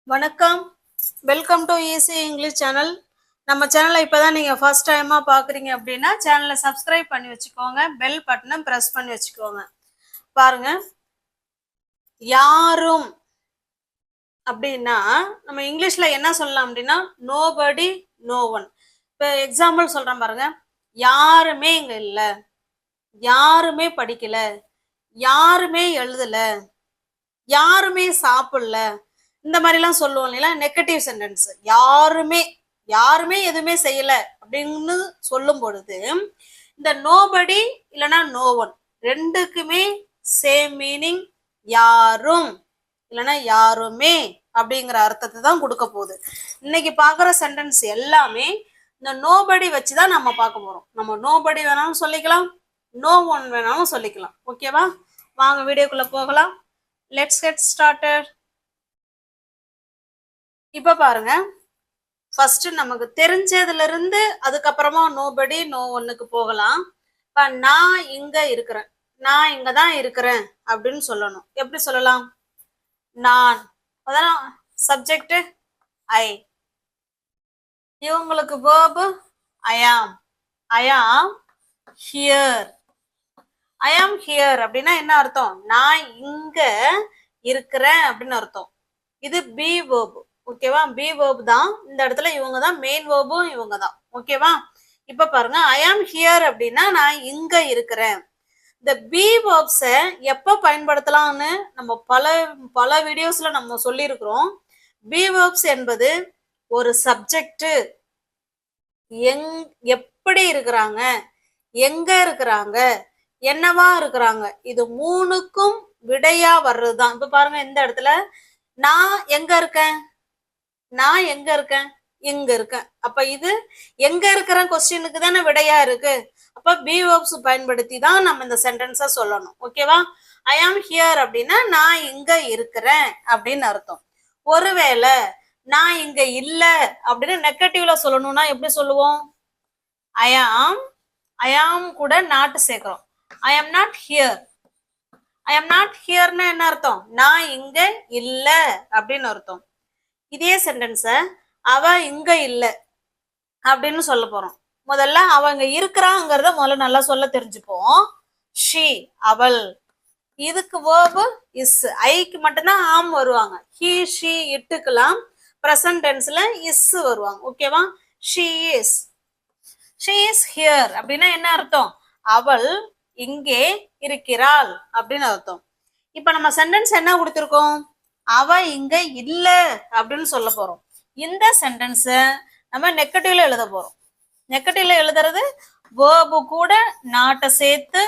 வணக்கம், welcome to easy English channel. நம்ம சேனலை இப்போதான் நீங்கள் ஃபர்ஸ்ட் டைமாக பார்க்குறீங்க அப்படின்னா சேனலை சப்ஸ்கிரைப் பண்ணி வச்சுக்கோங்க, பெல் பட்டனை ப்ரெஸ் பண்ணி வச்சுக்கோங்க. பாருங்க, யாரும் அப்படின்னா நம்ம இங்கிலீஷில் என்ன சொல்லலாம் அப்படின்னா நோபடி, நோ ஒன். இப்போ எக்ஸாம்பிள் சொல்கிறேன் பாருங்க, யாருமே இங்கே இல்லை, யாருமே படிக்கல, யாருமே எழுதல, யாருமே சாப்பிடல, இந்த மாதிரிலாம் சொல்லுவோம் இல்லையா, நெகட்டிவ் சென்டென்ஸ். யாருமே எதுவுமே செய்யல அப்படின்னு சொல்லும் பொழுது இந்த நோபடி இல்லைன்னா நோ ஒன் ரெண்டுக்குமே சேம் மீனிங், யாரும் இல்லைன்னா யாருமே அப்படிங்கிற அர்த்தத்தை தான் கொடுக்க போகுது. இன்னைக்கு பார்க்குற சென்டென்ஸ் எல்லாமே இந்த நோபடி வச்சுதான் நம்ம பார்க்க போறோம். நம்ம நோபடி வேணாலும் சொல்லிக்கலாம், நோ ஒன் வேணாலும் சொல்லிக்கலாம். ஓகேவா, வாங்க வீடியோக்குள்ள போகலாம். Let's get started. இப்ப பாருங்க, ஃபர்ஸ்ட் நமக்கு தெரிஞ்சதுல இருந்து அதுக்கப்புறமா நோபடி, நோ ஒன்னுக்கு போகலாம். இப்ப நான் இங்க இருக்கிறேன், நான் இங்க தான் இருக்கிறேன் அப்படின்னு சொல்லணும். எப்படி சொல்லலாம்? நான், அதான் சப்ஜெக்ட் ஐ, இவங்களுக்கு verb I am. I am here. I am here அப்படின்னா என்ன அர்த்தம்? நான் இங்க இருக்கிறேன் அப்படின்னு அர்த்தம். இது பி verb. ஓகேவா, பி வேர்ப் தான் இந்த இடத்துல. இவங்க தான் மெயின் வேர்பும், இவங்க தான். ஓகேவா, இப்ப பாருங்க, ஐ ஆம் ஹியர் அப்படின்னா நான் இங்க இருக்கிறேன். இந்த பி வேர்ப்ஸை எப்ப பயன்படுத்தலாம்னு நம்ம பல வீடியோஸ்ல நம்ம சொல்லியிருக்கிறோம். பி வேர்ப்ஸ் என்பது ஒரு சப்ஜெக்ட் எப்படி இருக்கிறாங்க, எங்க இருக்கிறாங்க, என்னவா இருக்கிறாங்க, இது மூணுக்கும் விடையா வர்றதுதான். இப்ப பாருங்க, இந்த இடத்துல நான் எங்க இருக்கேன், நான் எங்க இருக்கேன், இங்க இருக்கேன். அப்ப இது எங்க இருக்கிற கொஸ்டினுக்கு தானே விடையா இருக்கு. அப்ப பி வேர்ப்ஸ் பயன்படுத்தி தான் நம்ம இந்த சென்டென்ஸை சொல்லணும். ஓகேவா, ஐ ஆம் ஹியர் அப்படின்னா நான் இங்க இருக்கிறேன் அப்படின்னு அர்த்தம். ஒருவேளை நான் இங்க இல்ல அப்படின்னு நெகட்டிவ்ல சொல்லணும்னா எப்படி சொல்லுவோம்? ஐ ஆம் கூட நாட் சேர்க்கிறோம். ஐ am not here. I am not ஹியர்னா என்ன அர்த்தம்? நான் இங்க இல்ல அப்படின்னு அர்த்தம். இதே சென்டென்ஸ அவ இங்க இல்ல அப்படின்னு சொல்ல போறோம். முதல்ல அவங்க இருக்கிறாங்கிறத முதல்ல நல்லா சொல்ல தெரிஞ்சுப்போம். ஷி, அவள். இதுக்கு verb இஸ். ஐக்கு மட்டும்தான் ஆம் வருவாங்க. ஹி, ஷி, இட்டுக்கலாம் பிரசன்ட் டென்ஸ்ல இஸ் வருவாங்க. ஓகேவா, she is. She is here அப்படின்னா என்ன அர்த்தம்? அவள் இங்கே இருக்கிறாள் அப்படின்னு அர்த்தம். இப்ப நம்ம சென்டென்ஸ் என்ன கொடுத்திருக்கோம்? அவ இங்க இல்ல அப்படின்னு சொல்ல போறோம். இந்த சென்டென்ஸ நம்ம நெகட்டிவ்ல எழுத போறோம். நெகட்டிவ்ல எழுதுறது வேர்பு கூட நாட்டை சேர்த்து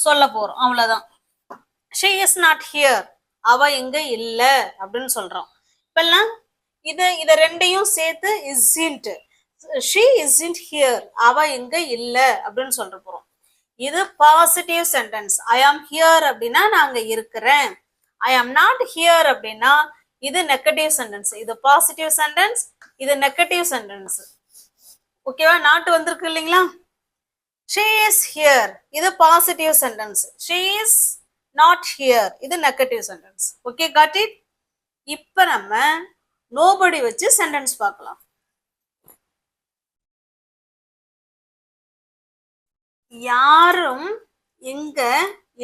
சொல்ல போறோம், அவ்வளவுதான். she is not here, அவ இங்க இல்ல அப்படின்னு சொல்றோம். இப்பெல்லாம் இத ரெண்டையும் சேர்த்து isn't, she isn't here, அவ இங்க இல்ல அப்படின்னு சொல்ற போறோம். இது பாசிட்டிவ் சென்டென்ஸ். ஐ ஆம் ஹியர் அப்படின்னா நாங்க இருக்கிறேன். ஐ ஆம் நாட் ஹியர் அப்படின்னா இது நெகட்டிவ் சென்டென்ஸ். இது பாசிட்டிவ் சென்டென்ஸ், இது நெகட்டிவ் சென்டென்ஸ். ஓகேவா, நாட் வந்திருக்கு இல்லைங்களா? she is here, இது positive sentence. she is not here, இது negative sentence. Okay, got it. இப்ப நம்ம நோபடி வச்சு சென்டென்ஸ் பார்க்கலாம். யாரும் இங்க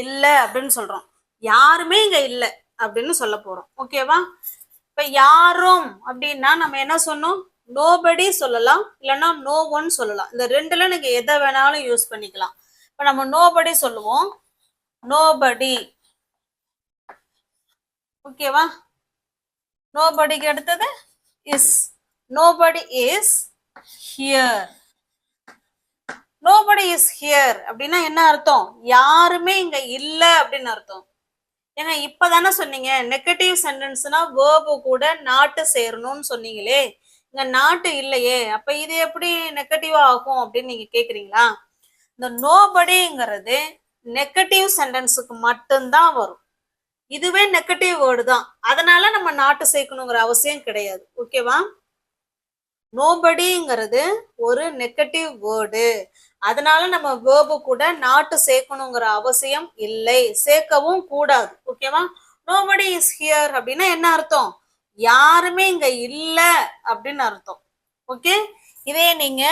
இல்ல அப்படின்னு சொல்றோம். யாருமே இங்க இல்ல அப்படின்னு சொல்ல போறோம். ஓகேவா, இப்ப யாரும் அப்படின்னா நம்ம என்ன சொன்னோம்? நோபடி சொல்லலாம், இல்லைன்னா நோ ஒன் சொல்லலாம். இந்த ரெண்டுல நீங்க எதை வேணாலும் யூஸ் பண்ணிக்கலாம். இப்ப நம்ம நோபடி சொல்லுவோம். நோபடி. ஓகேவா, நோபடிக்கு அடுத்தது is. Nobody is here. Nobody is here அப்படின்னா என்ன அர்த்தம்? யாருமே இங்க இல்ல அப்படின்னு அர்த்தம். ஏங்க இப்பதானே சொன்னீங்க நெகட்டிவ் சென்டென்ஸ்னா வேர்பு கூட நாட்டு சேரணும்னு சொன்னீங்களே, இங்க நாட்டு இல்லையே, அப்ப இது எப்படி நெகட்டிவா ஆகும் அப்படின்னு நீங்க கேக்குறீங்களா? இந்த நோபடிங்கிறது நெகட்டிவ் சென்டென்ஸுக்கு மட்டும்தான் வரும். இதுவே நெகட்டிவ் வேர்டு தான், அதனால நம்ம நாட்டு சேர்க்கணுங்கிற அவசியம் கிடையாது. ஓகேவா, நோபடிங்கிறது ஒரு நெகட்டிவ் வேர்டு, அதனால நம்ம வேர்பு கூட நாட்டு சேர்க்கணுங்கிற அவசியம் இல்லை, சேர்க்கவும் கூடாது. ஓகேவா, நோபடி இஸ் ஹியர் அப்படின்னா என்ன அர்த்தம்? யாருமே இங்க இல்ல அப்படின்னு அர்த்தம். ஓகே, இதே நீங்க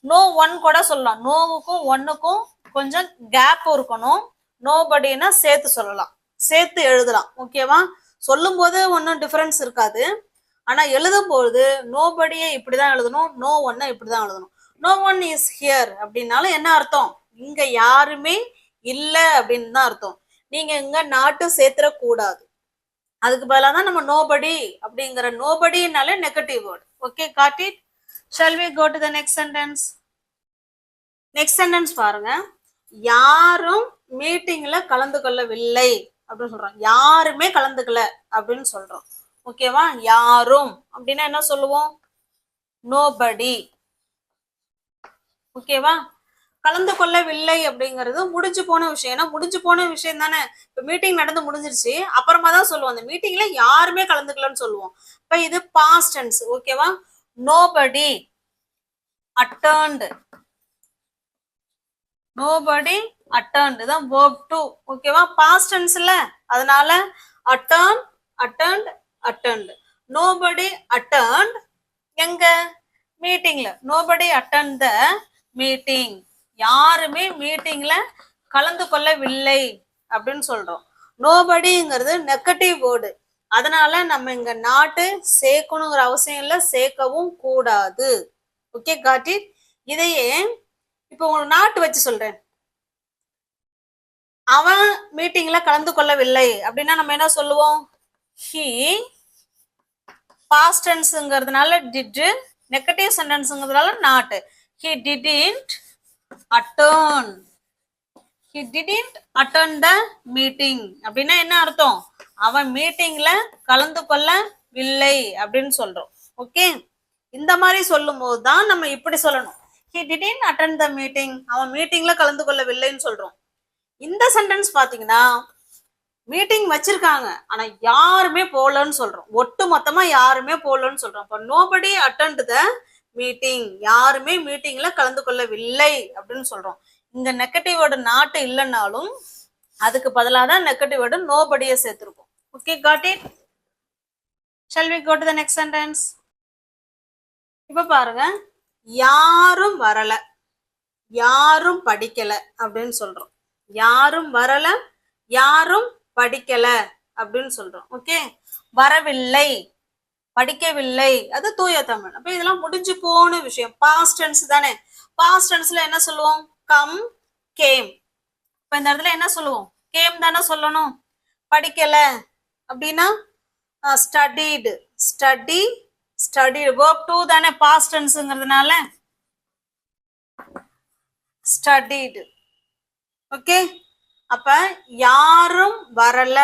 நோ ஒன் கூட சொல்லலாம். நோவுக்கும் ஒன்னுக்கும் கொஞ்சம் கேப் இருக்கணும். நோபடினா சேர்த்து சொல்லலாம், சேர்த்து எழுதலாம். ஓகேவா, சொல்லும் போது ஒன்னும் டிஃபரன்ஸ் இருக்காது. ஆனா எழுதும் போது நோபடியை இப்படிதான் எழுதணும், நோ ஒன்ன இப்படிதான் எழுதணும். நோ ஒன் இஸ் ஹியர் அப்படின்னாலும் என்ன அர்த்தம், இங்க யாருமே இல்ல அப்படின்னு தான் அர்த்தம். நீங்க இங்க நாட்டு சேர்த்துற கூடாது. அதுக்கு பதிலாக தான் நம்ம நோபடி அப்படிங்கிற, நோபடினாலே negative word. Okay, got it. Shall we go to the next sentence? Next sentence பாருங்க. யாரும் மீட்டிங்ல கலந்து கொள்ளவில்லை அப்படின்னு சொல்றோம். யாருமே கலந்துக்கல அப்படின்னு சொல்றோம். ஓகேவா, யாரும் அப்படின்னா என்ன சொல்லுவோம், நோபடி. ஓகேவா, கலந்து கொள்ளவில்லை அப்படிங்கிறது முடிஞ்சு போன விஷயம். ஏன்னா முடிஞ்சு போன விஷயம் தானே. இப்ப மீட்டிங் நடந்து முடிஞ்சிருச்சு, அப்புறமா தான் சொல்லுவோம் அந்த மீட்டிங்ல யாருமே கலந்துக்கலன்னு சொல்லுவோம். இப்ப இது பாஸ்ட் டென்ஸ். ஓகேவா, நோபடி அட்டர்ன்ட். நோபடி அட்டர்ன்ட் தான் verb to. ஓகேவா, பாஸ்ட் டென்ஸ்ல, அதனால அட்டர்ன், அட்டர்ன்ட், அட்டர்ன்ட். நோபடி அட்டர்ன்ட் எங்க, மீட்டிங்ல. Nobody attended the meeting. யாருமே மீட்டிங்ல கலந்து கொள்ளவில்லை அப்படின்னு சொல்றோம். நோபடிங்கிறது நெகட்டிவ் வேர்டு, அதனால நம்ம இங்க நாட்டு சேர்க்கணுங்கிற அவசியம் இல்லை, சேர்க்கவும் கூடாது. Okay, got it. இதையே இப்போ உங்களுக்கு நாட்டு வச்சு சொல்றேன். அவன் மீட்டிங்ல கலந்து கொள்ளவில்லை அப்படின்னா நம்ம என்ன சொல்லுவோம், he. பாஸ்ட் டென்ஸ்ங்கிறதுனால did, நெகட்டிவ் சென்டென்ஸ்ங்கிறதுனால not. he didn't attend. he didn't attend the meeting அப்படின்னா என்ன அர்த்தம், அவன் மீட்டிங்ல கலந்து கொள்ளவில்லை அப்படின்னு சொல்றோம். ஓகே, இந்த மாதிரி சொல்லும் போது தான் நம்ம இப்படி சொல்லணும், he didn't attend the meeting, அவன் மீட்டிங்ல கலந்து கொள்ளவில்லைன்னு சொல்றோம். இந்த சென்டென்ஸ் பாத்தீங்கன்னா மீட்டிங் வச்சிருக்காங்க ஆனா யாருமே போலன்னு சொல்றோம், ஒட்டு மொத்தமா யாருமே போலன்னு சொல்றோம். இப்போ நோபடி அட்டெண்ட் த மீட்டிங், யாருமே மீட்டிங்ல கலந்து கொள்ளவில்லை அப்படின்னு சொல்றோம். இங்க நெகட்டிவ் வேர்டு நாட்டு இல்லைன்னாலும் அதுக்கு பதிலாக தான் நெகட்டிவ் வேர்டு நோபடியை சேர்த்திருக்கும். Okay, got it. Shall we go to the next sentence? இப்ப பாருங்க, யாரும் வரல, யாரும் படிக்கல அப்படின்னு சொல்றோம். யாரும் வரல, யாரும் படிக்கல அப்படின்னு சொல்றோம். ஓகே, வரவில்லை, படிக்கவில்லை, அது தூய தமிழ். அப்ப இதெல்லாம் முடிஞ்சு போன விஷயம், பாஸ்ட் டென்ஸ் தானே. பாஸ்ட் டென்ஸ்ல என்ன சொல்லுவோம், கம், கேம். இப்ப இந்த இடத்துல என்ன சொல்லுவோம், கேம் தானே சொல்லணும். படிக்கல அப்படின்னா studied, study, study. verb to தானே பாஸ்ட் டென்ஸ்ங்கிறதுனால ஸ்டடிடு. ஓகே, அப்ப யாரும் வரல.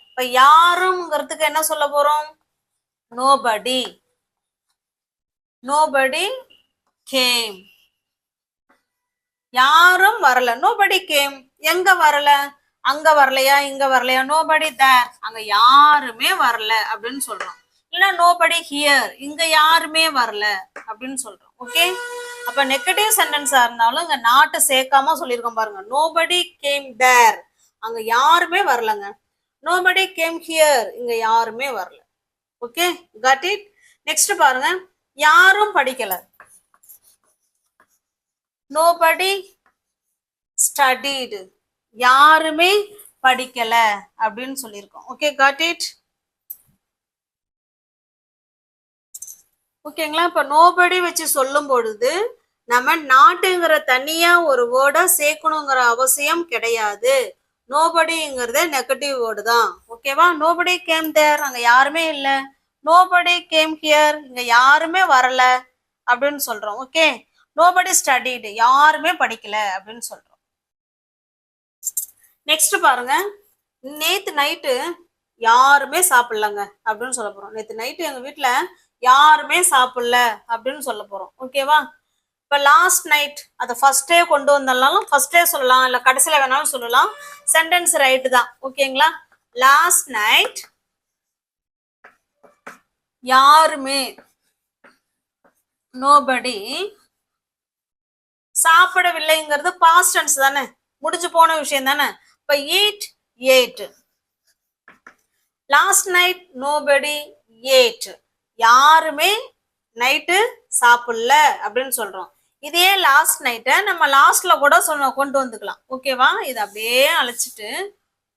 இப்ப யாரும்ங்கிறதுக்கு என்ன சொல்ல போறோம், nobody. nobody came. யாரும் வரல, nobody came. எங்க வரல, அங்க வரலையா, இங்க வரலையா, nobody there, அங்க யாருமே வரல அப்படின்னு சொல்றோம். இல்ல nobody here, இங்க யாருமே வரல அப்படின்னு சொல்றோம். ஓகே, அப்ப நெகட்டிவ் சென்டென்ஸா இருந்தாலும் இங்க நாட்டு சேர்க்காம சொல்லியிருக்கோம் பாருங்க. nobody came there, அங்க யாருமே வரலங்க. nobody came here, இங்க யாருமே வரல. Okay, got it. நெக்ஸ்ட் பாருங்க, யாரும் படிக்கல, nobody studied, யாருமே படிக்கல அப்படின்னு சொல்லியிருக்கோம். Okay, got it. ஓகேங்களா, இப்ப நோபடி வச்சு சொல்லும் பொழுது நம்ம நாட்டுங்கிற தனியா ஒரு வேர்டை சேர்க்கணுங்கிற அவசியம் கிடையாது. நோபடிங்கிறதே நெகட்டிவ் வேர்டு தான். ஓகேவா, நோபடி கேம் தேர், அங்க யாருமே இல்ல. நோபடி கேம் ஹியர், இங்க யாருமே வரல அப்படின்னு சொல்றோம். ஓகே, நோபடி ஸ்டடிடு, யாருமே படிக்கல அப்படின்னு சொல்றோம். நெக்ஸ்ட் பாருங்க, நேத்து நைட்டு யாருமே சாப்பிடலங்க அப்படின்னு சொல்ல போறோம். நேத்து நைட்டு எங்க வீட்டுல யாருமே சாப்பிடல அப்படின்னு சொல்ல போறோம். ஓகேவா, இப்ப லாஸ்ட் நைட் அதை ஃபர்ஸ்டே கொண்டு வந்தாலும் ஃபர்ஸ்டே சொல்லலாம், இல்ல கடைசியில வேணாலும் சொல்லலாம். சென்டென்ஸ் ரைட் தான். ஓகேங்களா, லாஸ்ட் நைட் யாருமே, நோபடி, சாப்பிடவில்லைங்கிறது பாஸ்ட் டென்ஸ் தானே, முடிஞ்சு போன விஷயம் தானே. இப்ப eat, ate. Last night nobody ate. யாருமே நைட்டு சாப்பிடல அப்படின்னு சொல்றோம். இதே லாஸ்ட் நைட்டை நம்ம லாஸ்ட்ல கூட கொண்டு வந்துக்கலாம். ஓகேவா? இதை அப்படியே அழைச்சிட்டு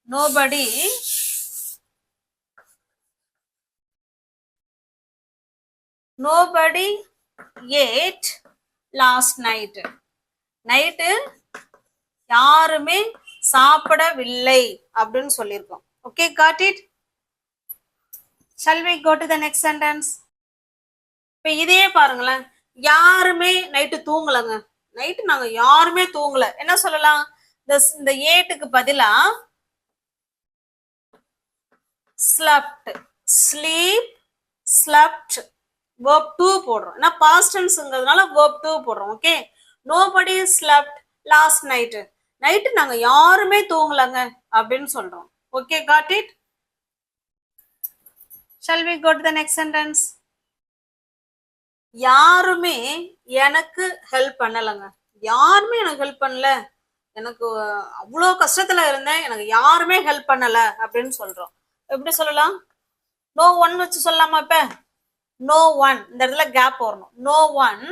nobody ate last night. Night யாருமே சாப்பிடவில்லை அப்படின்னு சொல்லியிருக்கோம். Okay, got it? Shall we go to the next sentence? இப்ப இதே பாருங்களேன், யாருமே நைட்டு தூங்கலங்க. நைட்டு நாங்க யாருமே தூங்கல. என்ன சொல்லலாம்? இந்த ஏட்டுக்கு பதிலா slept, sleep, slept, verb 2 போடுறோம். ஏன்னா past tenseங்கிறதுனால verb 2 போடுறோம். Okay, nobody slept last night. Night நாங்க யாருமே தூங்கலங்க அப்படின்னு சொல்றோம். Okay, got it? Shall we go to the next sentence? யாருமே எனக்கு ஹெல்ப் பண்ணலங்க. யாருமே எனக்கு ஹெல்ப் பண்ணல, எனக்கு அவ்வளோ கஷ்டத்துல இருந்தேன், எனக்கு யாருமே ஹெல்ப் பண்ணல அப்படின்னு சொல்றோம். எப்படி சொல்லலாம்? நோ ஒன் வச்சு சொல்லலாமா? இப்ப நோ ஒன், இந்த இடத்துல கேப் வரணும். நோ ஒன்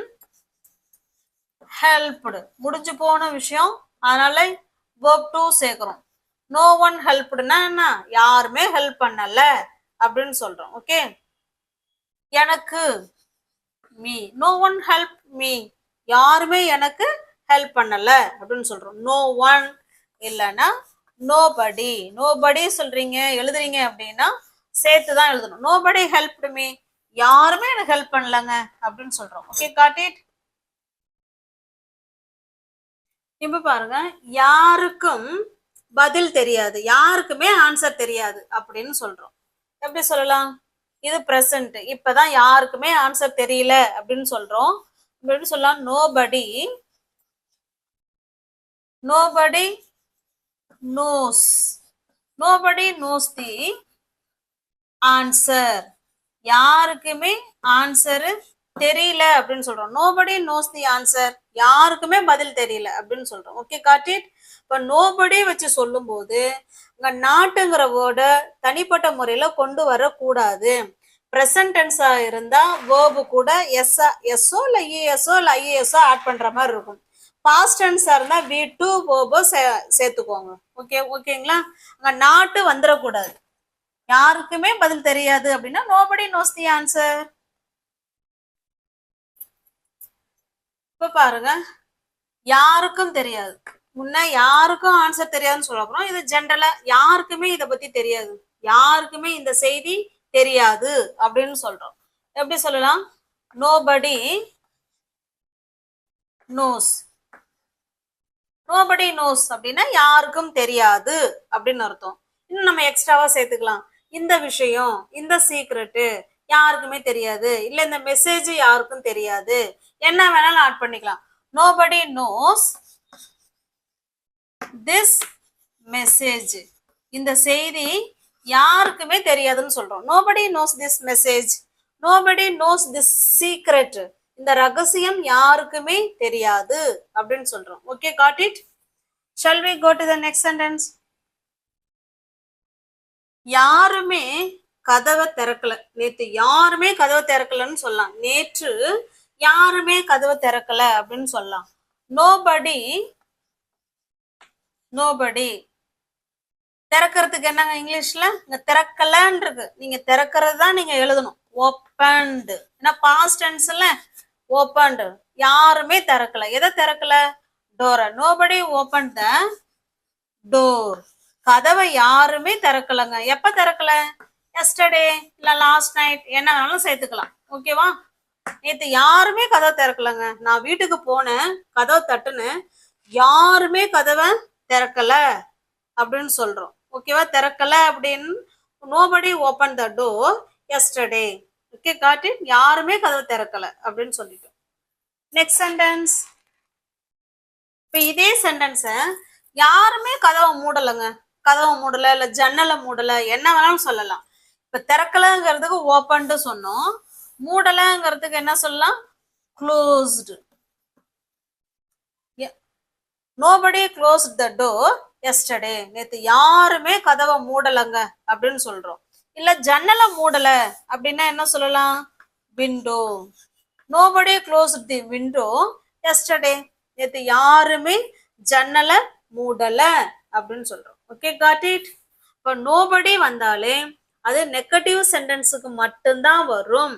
ஹெல்ப்டு, முடிஞ்சு போன விஷயம், அதனால verb 2 சேர்க்கிறோம். நோ ஒன் ஹெல்ப்டுனா என்ன? யாருமே ஹெல்ப் பண்ணல அப்படின்னு சொல்றோம். ஓகே, எனக்கு me, no one help me, யாருமே எனக்கு ஹெல்ப் பண்ணல அப்படின்னு சொல்றோம். நோ ஒன் இல்லைன்னா நோபடி. நோபடி சொல்றீங்க எழுதுறீங்க அப்படின்னா சேர்த்துதான் எழுதணும். நோபடி ஹெல்ப்டு மீ, யாருமே எனக்கு ஹெல்ப் பண்ணலங்க அப்படின்னு சொல்றோம். Okay, got it. இப்ப பாருங்க, யாருக்கும் பதில் தெரியாது, யாருக்குமே ஆன்சர் தெரியாது அப்படின்னு சொல்றோம். எப்படி சொல்லலாம்? இது பிரசன்ட், இப்பதான் யாருக்குமே ஆன்சர் தெரியல அப்படின்னு சொல்றோம். எப்படி சொல்லலாம்? Nobody knows, nobody knows the answer. யாருக்குமே ஆன்சர் தெரியல அப்படின்னு சொல்றோம். nobody knows the answer, யாருக்குமே பதில் தெரியல அப்படின்னு சொல்றோம். Okay, got it. இப்ப nobody வச்சு சொல்லும் போது இங்க நாட்டுங்கிற வேர்டை தனிப்பட்ட முறையில கொண்டு வரக்கூடாது. பிரசன்ட் டென்ஸா இருந்தா வேர்பு கூட எஸ்ஓ இல்ல இஎஸ்ஓ இல்ல ஐஏஎஸ்ஓ ஆட் பண்ற மாதிரி இருக்கும். பாஸ்ட் டென்ஸா இருந்தா வி டூ வேர்போ சேர்த்துக்கோங்க. ஓகேங்களா? அங்க நாட்டு வந்துடக்கூடாது. யாருக்குமே பதில் தெரியாது அப்படின்னா nobody knows the answer. இப்ப பாருங்க, யாருக்கும் தெரியாது, முன்ன யாருக்கும் ஆன்சர் தெரியாதுன்னு சொல்ல போறோம். இது ஜென்ரலா யாருக்குமே இதை பத்தி தெரியாது, யாருக்குமே இந்த செய்தி தெரியாது அப்படின்னு சொல்றோம். எப்படி சொல்லலாம்? nobody knows. nobody knows அப்படின்னா யாருக்கும் தெரியாது அப்படின்னு அர்த்தம். இன்னும் நம்ம எக்ஸ்ட்ராவா சேர்த்துக்கலாம். இந்த விஷயம், இந்த சீக்ரெட்டு யாருக்குமே தெரியாது, இல்ல இந்த மெசேஜ் யாருக்கும் தெரியாது, என்ன வேணாலும் ஆட் பண்ணிக்கலாம். nobody knows this message, இந்த செய்தி யாருக்குமே தெரியாதுன்னு சொல்றோம். nobody knows this message, nobody knows this secret, இந்த ரகசியம் யாருக்குமே தெரியாது அப்படின்னு சொல்றோம். Okay, got it? Shall we go to the next sentence? யாருமே கதவை திறக்கல. நேத்து யாருமே கதவை திறக்கலன்னு சொல்லலாம். நேற்று யாருமே கதவை திறக்கல அப்படின்னு சொல்லலாம். nobody திறக்கிறதுக்கு என்னங்க இங்கிலீஷ்ல? இங்க திறக்கலன்னு இருக்கு, நீங்க திறக்கிறது தான் நீங்க எழுதணும். opened, ஏன்னா பாஸ்ட் டென்ஸ்ல opened. யாருமே திறக்கல. எதை திறக்கல? டோரை. nobody opened the door. கதவை யாருமே திறக்கலங்க. எப்ப திறக்கல? எஸ்டர்டே இல்ல லாஸ்ட் நைட், என்ன வேணாலும் சேர்த்துக்கலாம். ஓகேவா? நேத்து யாருமே கதவை திறக்கலங்க. நான் வீட்டுக்கு போனேன், கதவை தட்டுனேன், யாருமே கதவை திறக்கல அப்படின்னு சொல்றோம். ஓகேவா? திறக்கல அப்படின்னு nobody opened the door yesterday. Okay, got it. யாருமே கதவை திறக்கல அப்படின்னு சொல்லிட்டோம். Next sentence. இப்ப இதே சென்டென்ஸ யாருமே கதவை மூடலைங்க, கதவை மூடல இல்ல ஜன்னலை மூடல, என்ன வேணாலும் சொல்லலாம். இப்ப திறக்கலங்கிறதுக்கு ஓப்பன்டு சொன்னோம், மூடலங்கிறதுக்கு என்ன சொல்லலாம்? Closed. nobody closed the door yesterday. நேத்து யாருமே கதவை மூடலங்க அப்படின்னு சொல்றோம். இல்ல ஜன்னலை மூடல அப்படின்னா என்ன சொல்லலாம்? Window. Nobody close the window yesterday. நேத்து யாருமே ஜன்னலை மூடல அப்படின்னு சொல்றோம். Okay, got it? இப்போ நோபடி வந்தாலே அது நெகட்டிவ் சென்டென்ஸுக்கு மட்டும்தான் வரும்.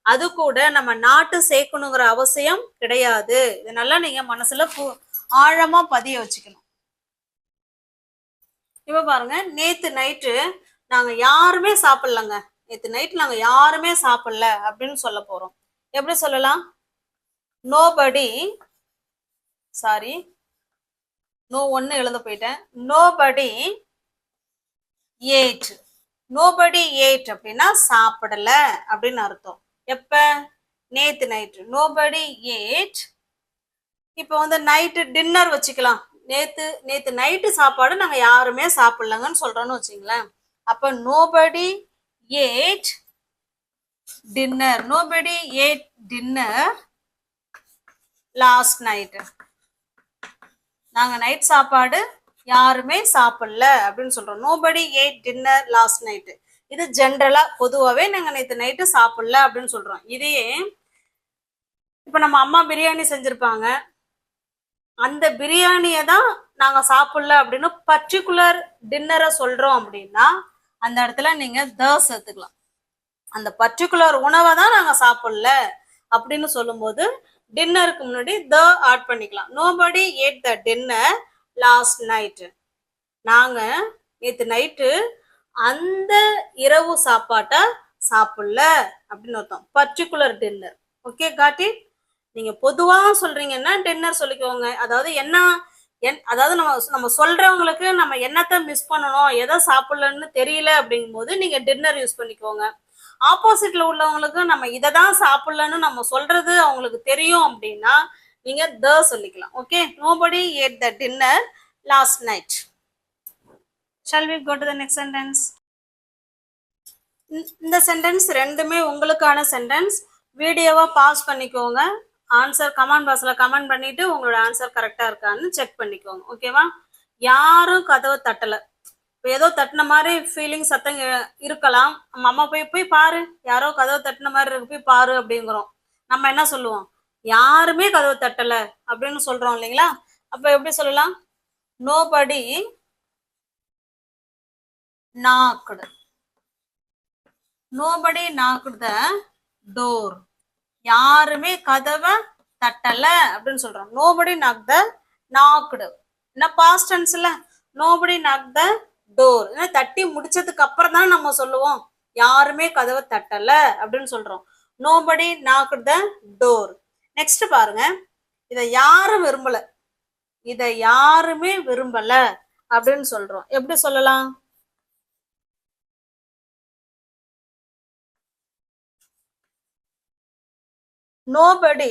அது கூட நம்ம நாட்டு சேர்க்கணுங்கிற அவசியம் கிடையாது. இதனால நீங்க மனசுல ஆழமா பதிய வச்சுக்கணும். இப்ப பாருங்க, நேத்து நைட்டு நாங்க யாருமே சாப்பிடலங்க. நேத்து நைட் நாங்க யாருமே சாப்பிடல அப்படின்னு சொல்ல போறோம். எப்படி சொல்லலாம்? நோபடி, சாரி, நோ ஒன்னு எழுத போயிட்டேன். Nobody add. நோபடி ஏட் அப்படின்னா சாப்பிடல அப்படின்னு அர்த்தம். எப்ப? நேத்து நைட்டு. Nobody add. இப்போ வந்து நைட்டு டின்னர் வச்சுக்கலாம். நேத்து நைட்டு சாப்பாடு நாங்க யாருமே சாப்பிடலங்கன்னு சொல்றோம்னு வச்சுங்களேன். அப்ப nobody add dinner. Nobody add dinner last night. நாங்க நைட் சாப்பாடு யாருமே சாப்பிடல அப்படின்னு சொல்றோம். Nobody add dinner last night. இது ஜென்ரலா பொதுவாகவே நாங்க நேற்று நைட்டு சாப்பிடல அப்படின்னு சொல்றோம். இதையே இப்ப நம்ம அம்மா பிரியாணி செஞ்சிருப்பாங்க, அந்த பிரியாணியை தான் நாங்க சாப்பிடல அப்படின்னு பர்டிகுலர் டின்னரை சொல்றோம் அப்படின்னா அந்த இடத்துல நீங்க சேர்த்துக்கலாம். அந்த பர்டிகுலர் உணவை தான் நாங்க சாப்பிடல அப்படின்னு சொல்லும்போது டின்னருக்கு முன்னாடி ஆட் பண்ணிக்கலாம். நோபடி ஏட் த டின்னர் லாஸ்ட் நைட். நாங்க நேற்று நைட்டு அந்த இரவு சாப்பாட்டை சாப்பிடல அப்படின்னு அர்த்தம். Particular dinner. Okay, got it? நீங்க பொதுவா சொல்றீங்கன்னா டின்னர் சொல்லிக்கோங்க. அதாவது என்ன, அதாவது நம்ம சொல்றவங்களுக்கு நம்ம என்னத்தை மிஸ் பண்ணணும், எதை சாப்பிடலன்னு தெரியல அப்படிங்கும் போது நீங்க டின்னர் யூஸ் பண்ணிக்கோங்க. ஆப்போசிட்ல உள்ளவங்களுக்கு நம்ம இதை தான் சாப்பிடலன்னு நம்ம சொல்றது அவங்களுக்கு தெரியும் அப்படின்னா நீங்க சொல்லிக்கலாம். Okay, nobody add the dinner last night. Shall we go to the next sentence? இந்த சென்டென்ஸ் ரெண்டுமே உங்களுக்கான சென்டென்ஸ். வீடியோவை பாஸ் பண்ணிக்கோங்க. ஆன்சர் கமெண்ட் பாக்ஸ்ல கமெண்ட் பண்ணிட்டு உங்களோட ஆன்சர் கரெக்டா இருக்கான்னு செக் பண்ணிக்கோங்க. ஓகேவா? யாரும் கதவை தட்டல. இப்போ ஏதோ தட்டின மாதிரி ஃபீலிங் சத்தம் இருக்கலாம். நம்ம அம்மா போய் பாரு, யாரோ கதவை தட்டின மாதிரி இருக்கு, போய் பாரு அப்படிங்கிறோம். நம்ம என்ன சொல்லுவோம்? யாருமே கதவை தட்டல அப்படின்னு சொல்றோம் இல்லைங்களா? அப்ப எப்படி சொல்லலாம்? Nobody knocked. Nobody knocked the door. யாருமே கதவை தட்டல அப்படின்னு சொல்றோம். Nobody knocked. என்ன past டென்ஸ்ல nobody knocked the door. தட்டி முடிச்சதுக்கு அப்புறம் தான் நம்ம சொல்லுவோம் யாருமே கதவை தட்டல அப்படின்னு சொல்றோம். Nobody knocked the door. Next பாருங்க, இதை யாரும் விரும்பல, இதை யாருமே விரும்பல அப்படின்னு சொல்றோம். எப்படி சொல்லலாம்? நோபடி.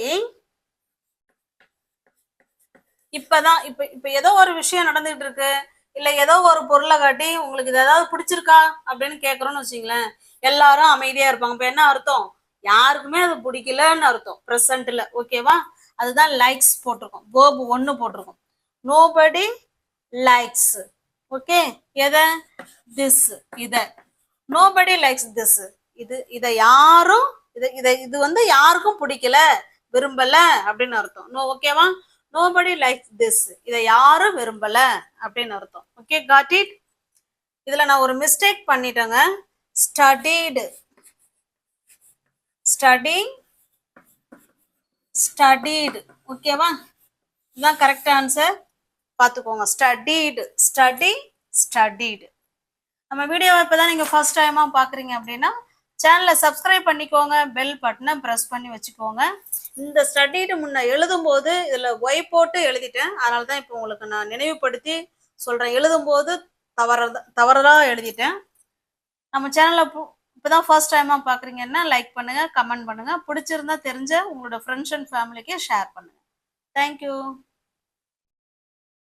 இப்பதான் இப்ப ஏதோ ஒரு விஷயம் நடந்துகிட்டு இருக்கு, இல்ல ஏதோ ஒரு பொருளை காட்டி உங்களுக்கு இது ஏதாவது பிடிச்சிருக்கா அப்படின்னு கேக்குறோம்னு வச்சுங்களேன், எல்லாரும் அமைதியா இருப்பாங்க. இப்ப என்ன அர்த்தம்? யாருக்குமே அது பிடிக்கலன்னு அர்த்தம் பிரசன்ட்ல. ஓகேவா? அதுதான் லைக்ஸ் போட்டிருக்கோம், வேர்ப் 1 போட்டிருக்கோம். Nobody likes. ஓகே, எதை? திஸ். இத நோபடி லைக்ஸ் திஸ். இதை யாரும் இது வந்து யாருக்கும் பிடிக்கல, விரும்பல அப்படின்னு அர்த்தம். ஓகேவா? Nobody likes this. இதை யாரும் விரும்பல அப்படின்னு அர்த்தம். Okay, got it? இதுல நான் ஒரு மிஸ்டேக் பண்ணிட்டேங்க. ஸ்டடீடு. ஸ்டடீடு. ஓகேவா? இதுதான் கரெக்ட் ஆன்சர். பார்த்துக்கோங்க. ஸ்டடீடு. ஸ்டடீடு. நம்ம வீடியோவை இப்பதான் நீங்க ஃபர்ஸ்ட் டைமா பாக்குறீங்க அப்படின்னா சேனலை சப்ஸ்கிரைப் பண்ணிக்கோங்க, பெல் பட்டனை ப்ரெஸ் பண்ணி வச்சுக்கோங்க. இந்த ஸ்டடீடு முன்ன எழுதும் போது இதுல ஒய் போட்டு எழுதிட்டேன், அதனாலதான் இப்போ உங்களுக்கு நான் நினைவுபடுத்தி சொல்றேன். எழுதும் போது தவறதா எழுதிட்டேன். நம்ம சேனலை இப்பதான் ஃபர்ஸ்ட் டைமா பாக்குறீங்கன்னா லைக் பண்ணுங்க, கமெண்ட் பண்ணுங்க, பிடிச்சிருந்தா தெரிஞ்ச உங்களோட ஃப்ரெண்ட்ஸ் அண்ட் ஃபேமிலிக்கு ஷேர் பண்ணுங்க. தேங்க்யூ.